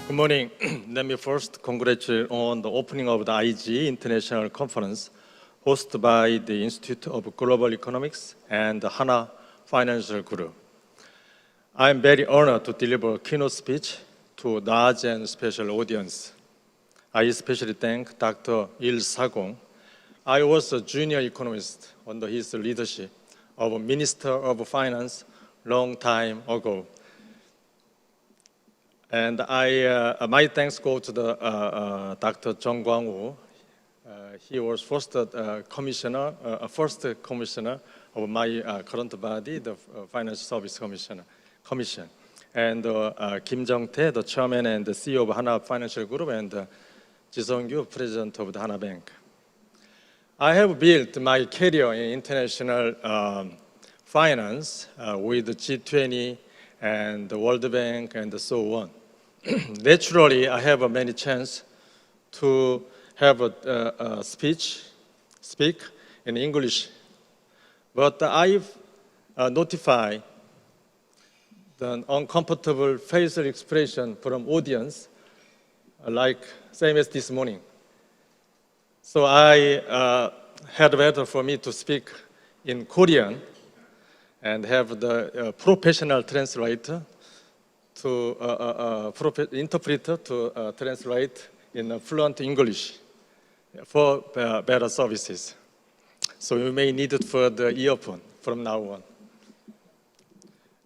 Good morning. Let me first congratulate on the opening of the IG International Conference hosted by the Institute of Global Economics and the Hana Financial Group. I am very honored to deliver a keynote speech to large and special audience. I especially thank Dr. Il Sagong. I was a junior economist under his leadership of Minister of Finance long time ago. And my thanks go to the Dr. Jung Kwang-woo. He was first commissioner of my current body, the Financial Service Commission. And Kim Jung-tae, the chairman and the CEO of Hana Financial Group, and Ji Sung-kyu, president of the Hana Bank. I have built my career in international finance with the G20 and the World Bank and so on. Naturally, I have many chance to have a speak in English, but I've notified the uncomfortable facial expression from audience, like same as this morning. So I had better for me to speak in Korean and have the professional translator to interpreter to translate in fluent English for better services. So you may need it for the earphone from now on.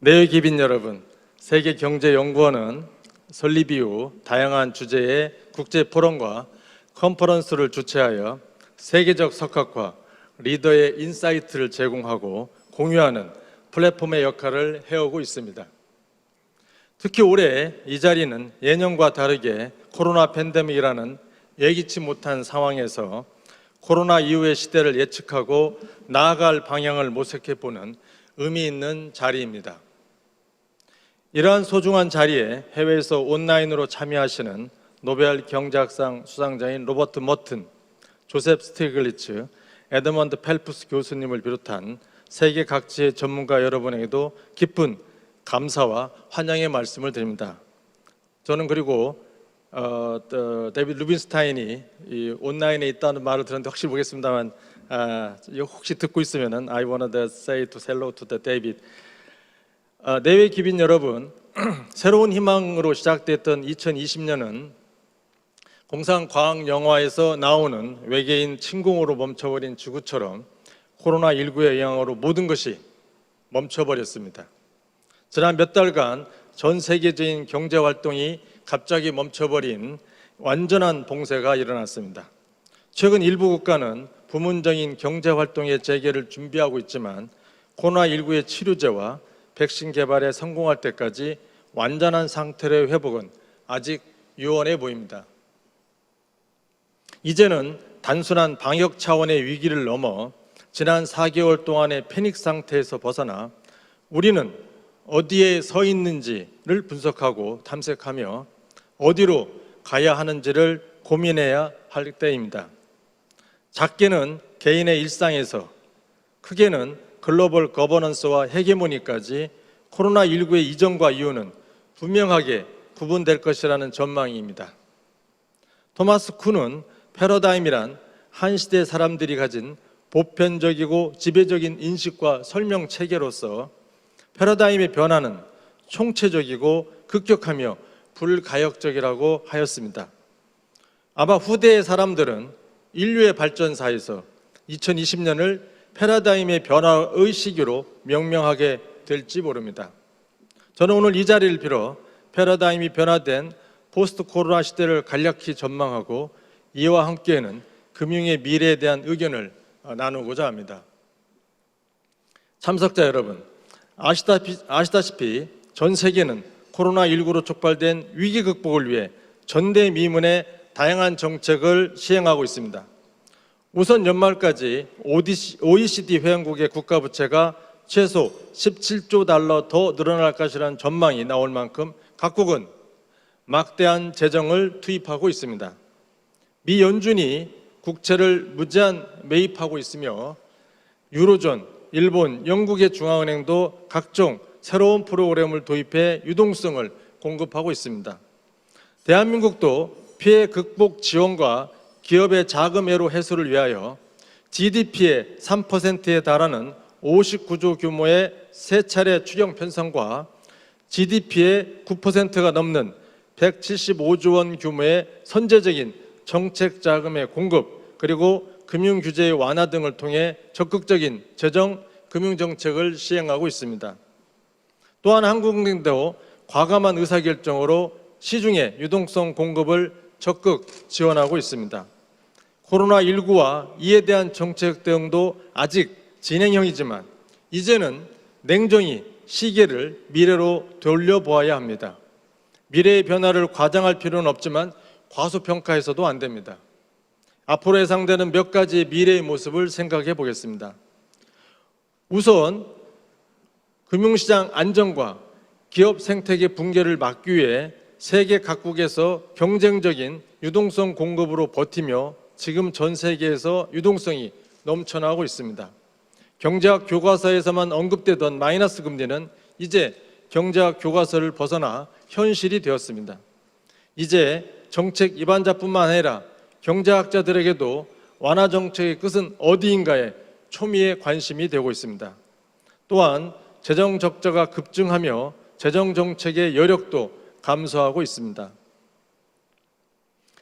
내외 기빈 여러분, 세계경제연구원은 설립 이후 다양한 주제의 국제 포럼과 컨퍼런스를 주최하여 세계적 석학과 리더의 인사이트를 제공하고 공유하는 플랫폼의 역할을 해오고 있습니다. 특히 올해 이 자리는 예년과 다르게 코로나 팬데믹이라는 예기치 못한 상황에서 코로나 이후의 시대를 예측하고 나아갈 방향을 모색해보는 의미 있는 자리입니다. 이러한 소중한 자리에 해외에서 온라인으로 참여하시는 노벨 경제학상 수상자인 로버트 머튼, 조셉 스티글리츠, 에드먼드 펠프스 교수님을 비롯한 세계 각지의 전문가 여러분에게도 깊은 감사와 환영의 말씀을 드립니다. 저는 그리고 데이비드 루빈스타인이 이 온라인에 있다는 말을 들었는데 확실히 모르겠습니다만 혹시 듣고 있으면은 I want to say hello to the David. 내외 기빈 여러분, 새로운 희망으로 시작됐던 2020년은 공상과학 영화에서 나오는 외계인 침공으로 멈춰버린 지구처럼 코로나19의 영향으로 모든 것이 멈춰버렸습니다. 지난 몇 달간 전 세계적인 경제활동이 갑자기 멈춰버린 완전한 봉쇄가 일어났습니다. 최근 일부 국가는 부문적인 경제활동의 재개를 준비하고 있지만 코로나19의 치료제와 백신 개발에 성공할 때까지 완전한 상태의 회복은 아직 유언해 보입니다. 이제는 단순한 방역 차원의 위기를 넘어 지난 4개월 동안의 패닉 상태에서 벗어나 우리는 어디에 서 있는지를 분석하고 탐색하며 어디로 가야 하는지를 고민해야 할 때입니다. 작게는 개인의 일상에서, 크게는 글로벌 거버넌스와 헤게모니까지 코로나19의 이전과 이후는 분명하게 구분될 것이라는 전망입니다. 토마스 쿤은 패러다임이란 한 시대 사람들이 가진 보편적이고 지배적인 인식과 설명 체계로서 패러다임의 변화는 총체적이고 급격하며 불가역적이라고 하였습니다. 아마 후대의 사람들은 인류의 발전사에서 2020년을 패러다임의 변화의 시기로 명명하게 될지 모릅니다. 저는 오늘 이 자리를 빌어 패러다임이 변화된 포스트 코로나 시대를 간략히 전망하고 이와 함께는 금융의 미래에 대한 의견을 나누고자 합니다. 참석자 여러분, 아시다시피 전 세계는 코로나19로 촉발된 위기 극복을 위해 전대미문의 다양한 정책을 시행하고 있습니다. 우선 연말까지 OECD 회원국의 국가 부채가 최소 17조 달러 더 늘어날 것이라는 전망이 나올 만큼 각국은 막대한 재정을 투입하고 있습니다. 미 연준이 국채를 무제한 매입하고 있으며 유로존, 일본, 영국의 중앙은행도 각종 새로운 프로그램을 도입해 유동성을 공급하고 있습니다. 대한민국도 피해 극복 지원과 기업의 자금 애로 해소를 위하여 GDP의 3%에 달하는 59조 규모의 세 차례 추경 편성과 GDP의 9%가 넘는 175조 원 규모의 선제적인 정책 자금의 공급, 그리고 금융 규제의 완화 등을 통해 적극적인 재정 금융 정책을 시행하고 있습니다. 또한 한국은행도 과감한 의사결정으로 시중에 유동성 공급을 적극 지원하고 있습니다. 코로나19와 이에 대한 정책 대응도 아직 진행형이지만 이제는 냉정히 시계를 미래로 돌려보아야 합니다. 미래의 변화를 과장할 필요는 없지만 과소평가해서도 안 됩니다. 앞으로 예상되는 몇 가지 미래의 모습을 생각해 보겠습니다. 우선 금융시장 안정과 기업 생태계 붕괴를 막기 위해 세계 각국에서 경쟁적인 유동성 공급으로 버티며 지금 전 세계에서 유동성이 넘쳐나고 있습니다. 경제학 교과서에서만 언급되던 마이너스 금리는 이제 경제학 교과서를 벗어나 현실이 되었습니다. 이제 정책 입안자뿐만 아니라 경제학자들에게도 완화 정책의 끝은 어디인가에 초미의 관심이 되고 있습니다. 또한 재정 적자가 급증하며 재정 정책의 여력도 감소하고 있습니다.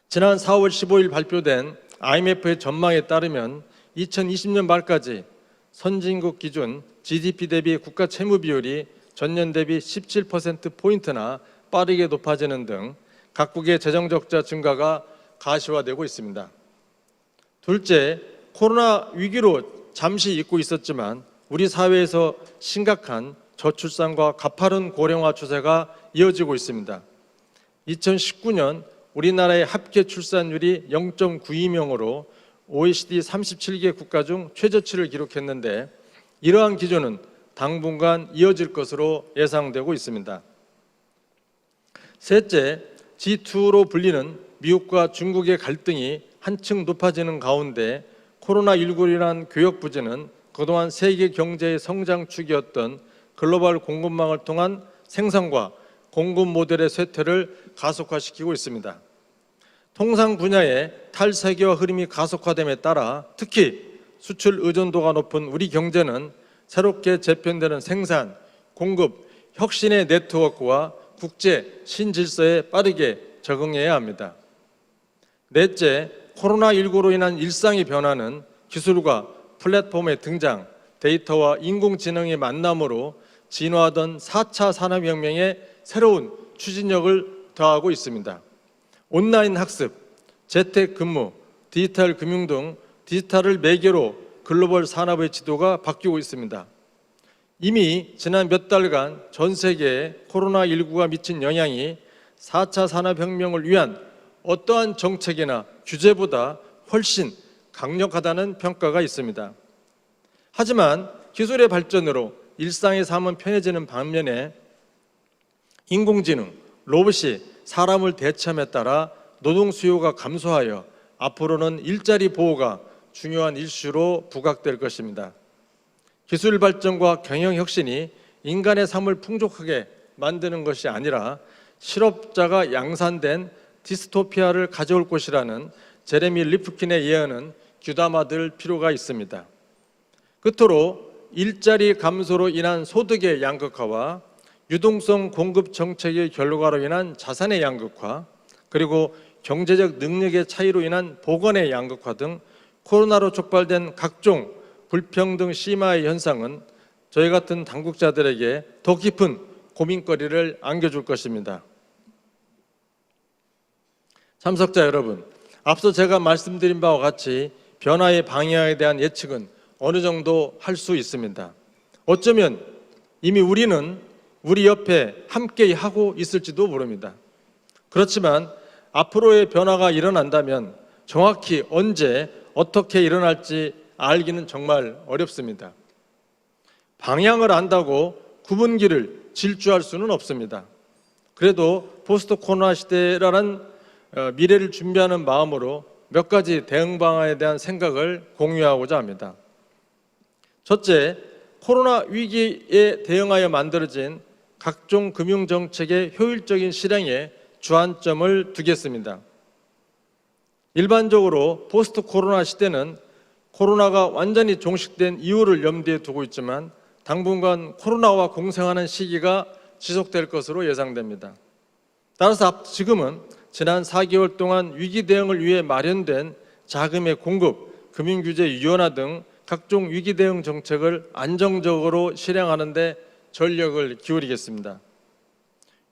지난 4월 15일 발표된 IMF의 전망에 따르면 2020년 말까지 선진국 기준 GDP 대비 국가 채무 비율이 전년 대비 17%포인트나 빠르게 높아지는 등 각국의 재정 적자 증가가 가시화되고 있습니다. 둘째, 코로나 위기로 잠시 잊고 있었지만 우리 사회에서 심각한 저출산과 가파른 고령화 추세가 이어지고 있습니다. 2019년 우리나라의 합계 출산율이 0.92명으로 OECD 37개 국가 중 최저치를 기록했는데 이러한 기조는 당분간 이어질 것으로 예상되고 있습니다. 셋째, G2로 불리는 미국과 중국의 갈등이 한층 높아지는 가운데 코로나19란 교역 부재는 그동안 세계 경제의 성장축이었던 글로벌 공급망을 통한 생산과 공급 모델의 쇠퇴를 가속화시키고 있습니다. 통상 분야의 탈세계화 흐름이 가속화됨에 따라 특히 수출 의존도가 높은 우리 경제는 새롭게 재편되는 생산, 공급, 혁신의 네트워크와 국제 신질서에 빠르게 적응해야 합니다. 넷째, 코로나19로 인한 일상의 변화는 기술과 플랫폼의 등장, 데이터와 인공지능의 만남으로 진화하던 4차 산업혁명에 새로운 추진력을 더하고 있습니다. 온라인 학습, 재택근무, 디지털 금융 등 디지털을 매개로 글로벌 산업의 지도가 바뀌고 있습니다. 이미 지난 몇 달간 전 세계에 코로나19가 미친 영향이 4차 산업혁명을 위한 어떠한 정책이나 규제보다 훨씬 강력하다는 평가가 있습니다. 하지만 기술의 발전으로 일상의 삶은 편해지는 반면에 인공지능, 로봇이 사람을 대체함에 따라 노동 수요가 감소하여 앞으로는 일자리 보호가 중요한 이슈로 부각될 것입니다. 기술 발전과 경영 혁신이 인간의 삶을 풍족하게 만드는 것이 아니라 실업자가 양산된 디스토피아를 가져올 것이라는 제레미 리프킨의 예언은 귀담아들 필요가 있습니다. 끝으로 일자리 감소로 인한 소득의 양극화와 유동성 공급 정책의 결과로 인한 자산의 양극화, 그리고 경제적 능력의 차이로 인한 보건의 양극화 등 코로나로 촉발된 각종 불평등 심화의 현상은 저희 같은 당국자들에게 더 깊은 고민거리를 안겨줄 것입니다. 참석자 여러분, 앞서 제가 말씀드린 바와 같이 변화의 방향에 대한 예측은 어느 정도 할 수 있습니다. 어쩌면 이미 우리는 우리 옆에 함께 하고 있을지도 모릅니다. 그렇지만 앞으로의 변화가 일어난다면 정확히 언제 어떻게 일어날지 알기는 정말 어렵습니다. 방향을 안다고 구분기를 질주할 수는 없습니다. 그래도 포스트 코로나 시대라는 미래를 준비하는 마음으로 몇 가지 대응 방안에 대한 생각을 공유하고자 합니다. 첫째, 코로나 위기에 대응하여 만들어진 각종 금융정책의 효율적인 실행에 주안점을 두겠습니다. 일반적으로 포스트 코로나 시대는 코로나가 완전히 종식된 이후를 염두에 두고 있지만 당분간 코로나와 공생하는 시기가 지속될 것으로 예상됩니다. 따라서 지금은 지난 4개월 동안 위기 대응을 위해 마련된 자금의 공급, 금융규제 유연화 등 각종 위기 대응 정책을 안정적으로 실행하는 데 전력을 기울이겠습니다.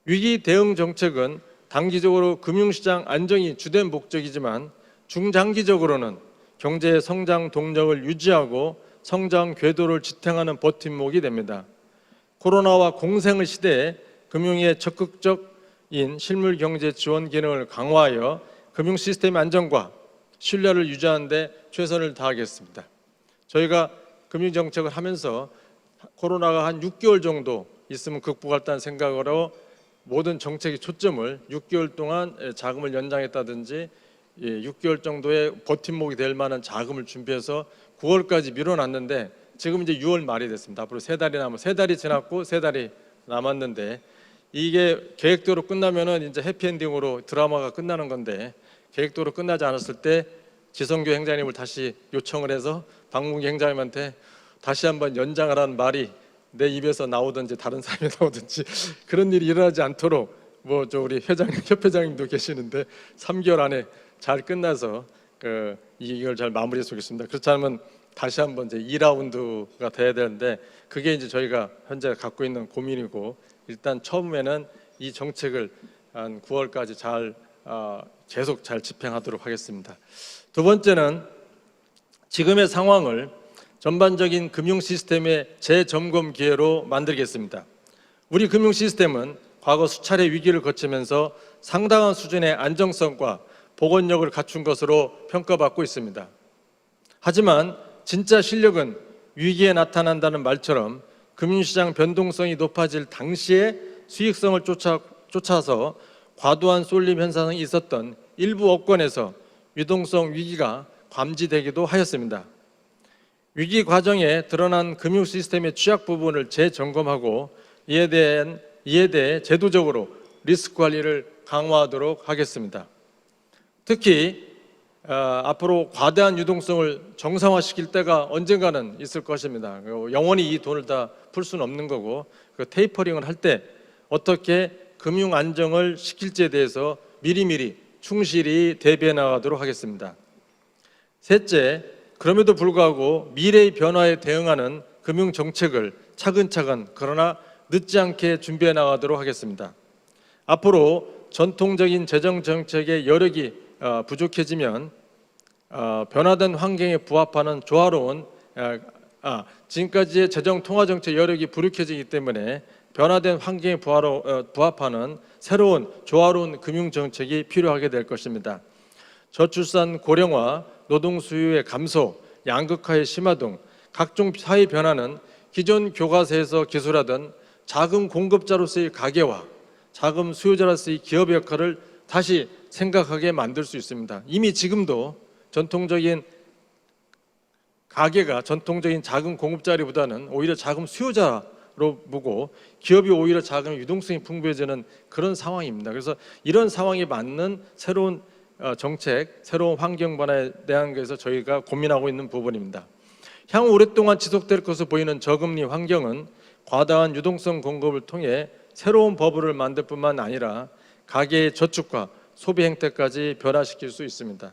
위기 대응 정책은 단기적으로 금융시장 안정이 주된 목적이지만 중장기적으로는 경제의 성장 동력을 유지하고 성장 궤도를 지탱하는 버팀목이 됩니다. 코로나와 공생의 시대에 금융의 적극적인 실물 경제 지원 기능을 강화하여 금융 시스템 안정과 신뢰를 유지하는 데 최선을 다하겠습니다. 저희가 금융 정책을 하면서 코로나가 한 6개월 정도 있으면 극복할다는 생각으로 모든 정책의 초점을 6개월 동안 자금을 연장했다든지 6개월 정도의 버팀목이 될 만한 자금을 준비해서 9월까지 미뤄놨는데 지금 이제 6월 말이 됐습니다. 앞으로 3달이 지났고 3달이 남았는데 이게 계획대로 끝나면은 이제 해피엔딩으로 드라마가 끝나는 건데 계획대로 끝나지 않았을 때 지성교 행장님을 다시 요청을 해서 박문기 행장님한테 다시 한번 연장을 하는 말이 내 입에서 나오든지 다른 사람이 나오든지 그런 일이 일어나지 않도록 우리 회장님, 협회장님도 계시는데 3개월 안에 잘 끝나서 이걸 잘 마무리했으면 좋겠습니다. 그렇지 않으면 다시 한번 이제 2라운드가 돼야 되는데 그게 이제 저희가 현재 갖고 있는 고민이고 일단 처음에는 이 정책을 한 9월까지 계속 잘 집행하도록 하겠습니다. 두 번째는 지금의 상황을 전반적인 금융 시스템의 재점검 기회로 만들겠습니다. 우리 금융 시스템은 과거 수차례 위기를 거치면서 상당한 수준의 안정성과 복원력을 갖춘 것으로 평가받고 있습니다. 하지만 진짜 실력은 위기에 나타난다는 말처럼 금융시장 변동성이 높아질 당시에 수익성을 쫓아서 과도한 쏠림 현상이 있었던 일부 업권에서 유동성 위기가 감지되기도 하였습니다. 위기 과정에 드러난 금융 시스템의 취약 부분을 재점검하고 이에 대해 제도적으로 리스크 관리를 강화하도록 하겠습니다. 특히 앞으로 과다한 유동성을 정상화시킬 때가 언젠가는 있을 것입니다. 영원히 이 돈을 다 풀 수는 없는 거고 테이퍼링을 할 때 어떻게 금융 안정을 시킬지에 대해서 미리미리 충실히 대비해 나가도록 하겠습니다. 셋째, 그럼에도 불구하고 미래의 변화에 대응하는 금융 정책을 차근차근 그러나 늦지 않게 준비해 나가도록 하겠습니다. 앞으로 전통적인 재정 정책의 여력이 부족해지면 변화된 환경에 부합하는 조화로운 지금까지의 재정 통화 정책 여력이 부족해지기 때문에 변화된 환경에 부합하는 새로운 조화로운 금융 정책이 필요하게 될 것입니다. 저출산 고령화, 노동 수요의 감소, 양극화의 심화 등 각종 사회 변화는 기존 교과서에서 기술하던 자금 공급자로서의 가계와 자금 수요자로서의 기업의 역할을 다시 생각하게 만들 수 있습니다. 이미 지금도 전통적인 가계가 전통적인 자금 공급자리보다는 오히려 자금 수요자로 보고 기업이 오히려 자금의 유동성이 풍부해지는 그런 상황입니다. 그래서 이런 상황에 맞는 새로운 정책, 새로운 환경 변화에 대한 것에서 저희가 고민하고 있는 부분입니다. 향후 오랫동안 지속될 것으로 보이는 저금리 환경은 과다한 유동성 공급을 통해 새로운 버블을 만들 뿐만 아니라 가계의 저축과 소비 행태까지 변화시킬 수 있습니다.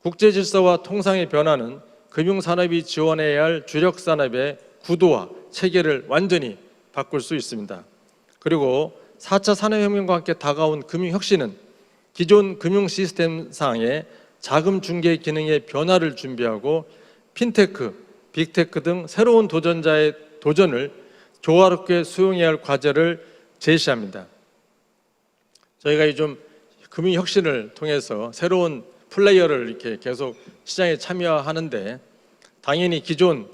국제 질서와 통상의 변화는 금융산업이 지원해야 할 주력 산업의 구도와 체계를 완전히 바꿀 수 있습니다. 그리고 4차 산업혁명과 함께 다가온 금융혁신은 기존 금융 시스템상의 자금 중개 기능의 변화를 준비하고 핀테크, 빅테크 등 새로운 도전자의 도전을 조화롭게 수용해야 할 과제를 제시합니다. 저희가 좀 금융혁신을 통해서 새로운 플레이어를 이렇게 계속 시장에 참여하는데 당연히 기존에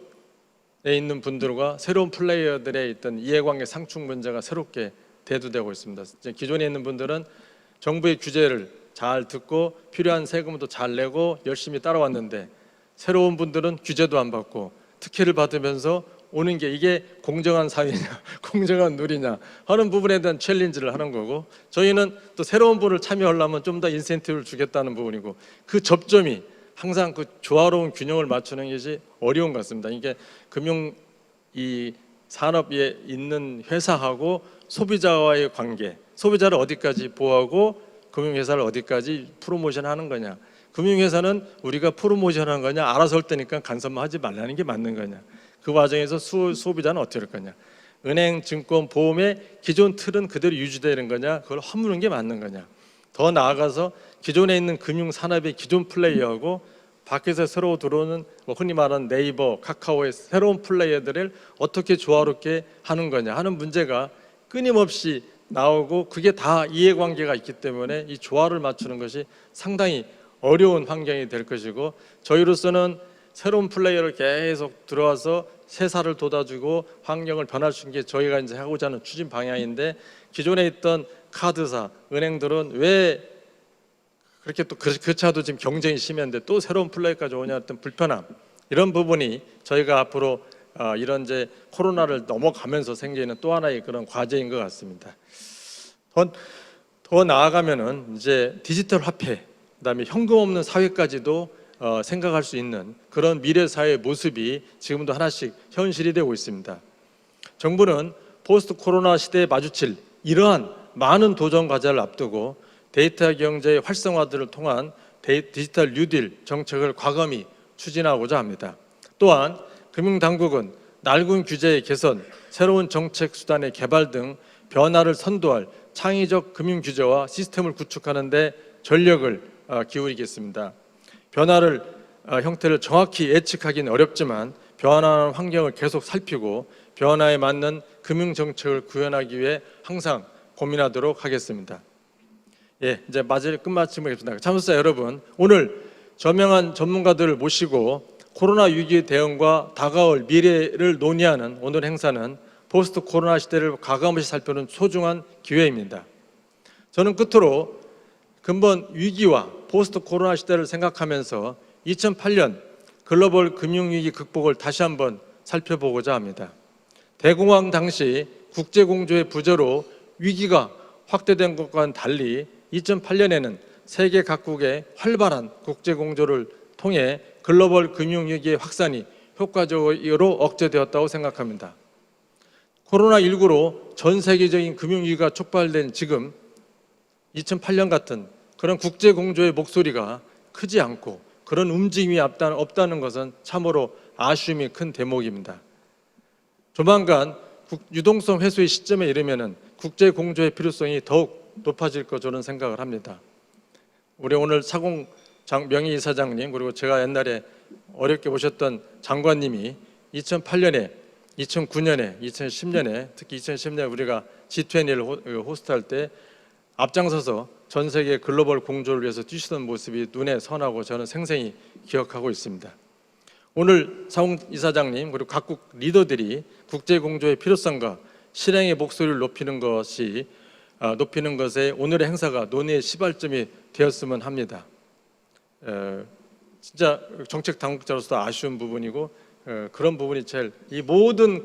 있는 분들과 새로운 플레이어들의 있던 이해관계 상충 문제가 새롭게 대두되고 있습니다. 기존에 있는 분들은 정부의 규제를 잘 듣고 필요한 세금도 잘 내고 열심히 따라왔는데 새로운 분들은 규제도 안 받고 특혜를 받으면서 오는 게 이게 공정한 사회냐 공정한 룰이냐 하는 부분에 대한 챌린지를 하는 거고, 저희는 또 새로운 분을 참여하려면 좀 더 인센티브를 주겠다는 부분이고, 그 접점이 항상 그 조화로운 균형을 맞추는 것이 어려운 것 같습니다. 이게 금융 이 산업에 있는 회사하고 소비자와의 관계, 소비자를 어디까지 보호하고 금융회사를 어디까지 프로모션하는 거냐, 금융회사는 우리가 프로모션하는 거냐, 알아서 할 테니까 간섭만 하지 말라는 게 맞는 거냐, 그 과정에서 소비자는 어떻게 할 거냐, 은행, 증권, 보험의 기존 틀은 그대로 유지되는 거냐, 그걸 허무는 게 맞는 거냐, 더 나아가서 기존에 있는 금융산업의 기존 플레이어하고 밖에서 새로 들어오는 흔히 말하는 네이버, 카카오의 새로운 플레이어들을 어떻게 조화롭게 하는 거냐 하는 문제가 끊임없이 나오고, 그게 다 이해관계가 있기 때문에 이 조화를 맞추는 것이 상당히 어려운 환경이 될 것이고, 저희로서는 새로운 플레이어를 계속 들어와서 세사를 돋아주고 환경을 변화시키는 게 저희가 이제 하고자 하는 추진 방향인데, 기존에 있던 카드사, 은행들은 왜 그렇게 또 그 차도 지금 경쟁이 심한데 또 새로운 플레이까지 오냐 했던 불편함, 이런 부분이 저희가 앞으로 이런 이제 코로나를 넘어가면서 생기는 또 하나의 그런 과제인 것 같습니다. 더 나아가면은 이제 디지털 화폐, 그다음에 현금 없는 사회까지도 생각할 수 있는 그런 미래 사회의 모습이 지금도 하나씩 현실이 되고 있습니다. 정부는 포스트 코로나 시대에 마주칠 이러한 많은 도전 과제를 앞두고 데이터 경제의 활성화들을 통한 디지털 뉴딜 정책을 과감히 추진하고자 합니다. 또한 금융당국은 낡은 규제의 개선, 새로운 정책 수단의 개발 등 변화를 선도할 창의적 금융 규제와 시스템을 구축하는 데 전력을 기울이겠습니다. 변화를 형태를 정확히 예측하기는 어렵지만 변화하는 환경을 계속 살피고 변화에 맞는 금융 정책을 구현하기 위해 항상 고민하도록 하겠습니다. 예, 이제 마지막 끝마침을 하겠습니다. 참석자 여러분, 오늘 저명한 전문가들을 모시고 코로나 위기 대응과 다가올 미래를 논의하는 오늘 행사는 포스트 코로나 시대를 과감히 살펴보는 소중한 기회입니다. 저는 끝으로 근본 위기와 포스트 코로나 시대를 생각하면서 2008년 글로벌 금융위기 극복을 다시 한번 살펴보고자 합니다. 대공황 당시 국제공조의 부재로 위기가 확대된 것과는 달리 2008년에는 세계 각국의 활발한 국제공조를 통해 글로벌 금융위기의 확산이 효과적으로 억제되었다고 생각합니다. 코로나19로 전 세계적인 금융위기가 촉발된 지금 2008년 같은 그런 국제공조의 목소리가 크지 않고 그런 움직임이 없다는 것은 참으로 아쉬움이 큰 대목입니다. 조만간 유동성 회수의 시점에 이르면 국제공조의 필요성이 더욱 높아질 거 저는 생각을 합니다. 우리 오늘 사공 명의이사장님, 그리고 제가 옛날에 어렵게 모셨던 장관님이 2008년에, 2009년에, 2010년에, 특히 2010년에 우리가 G20를 호스트할 때 앞장서서 전 세계 글로벌 공조를 위해서 뛰시던 모습이 눈에 선하고 저는 생생히 기억하고 있습니다. 오늘 사공 이사장님 그리고 각국 리더들이 국제공조의 필요성과 실행의 목소리를 높이는 것에 오늘의 행사가 논의의 시발점이 되었으면 합니다. 진짜 정책 당국자로서 아쉬운 부분이고 그런 부분이 제일 이 모든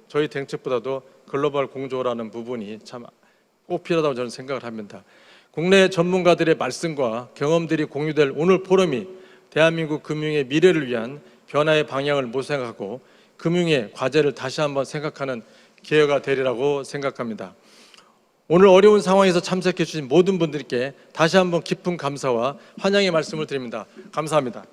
저희 정책보다도 글로벌 공조라는 부분이 참 꼭 필요하다고 저는 생각을 합니다. 국내 전문가들의 말씀과 경험들이 공유될 오늘 포럼이 대한민국 금융의 미래를 위한 변화의 방향을 모색하고 금융의 과제를 다시 한번 생각하는 기회가 되리라고 생각합니다. 오늘 어려운 상황에서 참석해 주신 모든 분들께 다시 한번 깊은 감사와 환영의 말씀을 드립니다. 감사합니다.